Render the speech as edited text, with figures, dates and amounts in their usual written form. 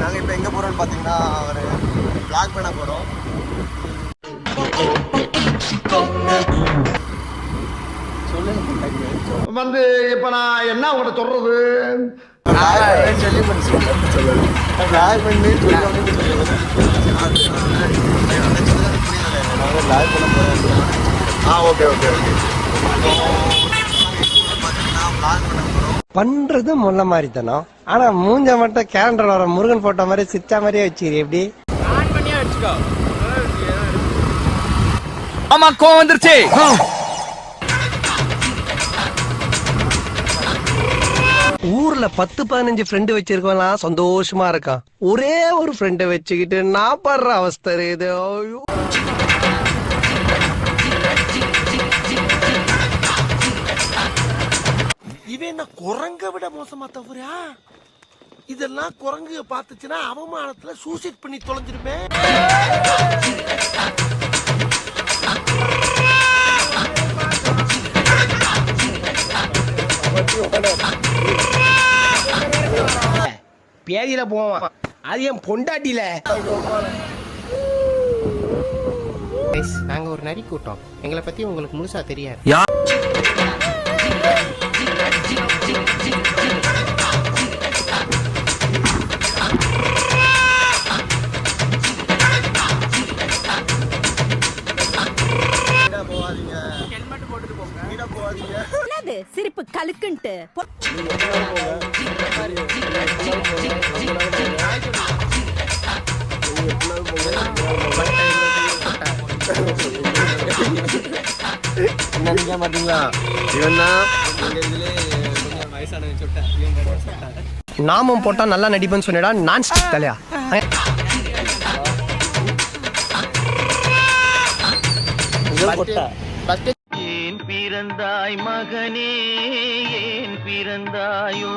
நாங்கள் இப்போ எங்கே போகிறோம்னு பார்த்தீங்கன்னா ஒரு vlog பண்ண போகிறோம். வந்து இப்ப நான் என்ன உங்கள்கிட்ட சொல்றது? சொல்லி பண்ணி சொல்லுங்கள் vlog பண்ணி நாங்கள் vlog பண்ண போகிறோம். Okay okay okay. பார்த்தீங்கன்னா vlog பண்ண போகிறோம். பண்றது முள்ள மாதிரி தானோ, ஆனா மூஞ்ச மட்டும் கேலண்டர் வர முருகன் போட்டோ மாதிரி சிரிச்சா மாதிரியே வச்சுக்கிறீ. எப்படி ஆமா கோவம் வந்துருச்சு. ஊர்ல 10-15 ஃப்ரெண்டு வச்சிருக்கலாம் சந்தோஷமா இருக்கான். ஒரே ஒரு ஃப்ரெண்டை வச்சுக்கிட்டு நான் படுற அவஸ்தை இது. ஐயோ, இவன் என்ன குரங்க விட மோசமா தவறா? இதெல்லாம் குரங்கு பார்த்துச்சுன்னா அவமானத்துல சூசைட் பண்ணி தொலைஞ்சிருமே. பேதியில போவான், அது என் பொண்டாட்டில. நாங்க ஒரு நரி கூட்டம், எங்களை பத்தி உங்களுக்கு முழுசா தெரியாது. சிரிப்பு கலுக்குன்ட்டு நினைக்க மாட்டீங்களா? இவன் தான் நாமம் போட்டா நல்லா நடிப்பேன்னு சொன்னடா. நான் தலையா ஏன் பிறந்தாய் மகனே, ஏன் பிறந்தாயோ?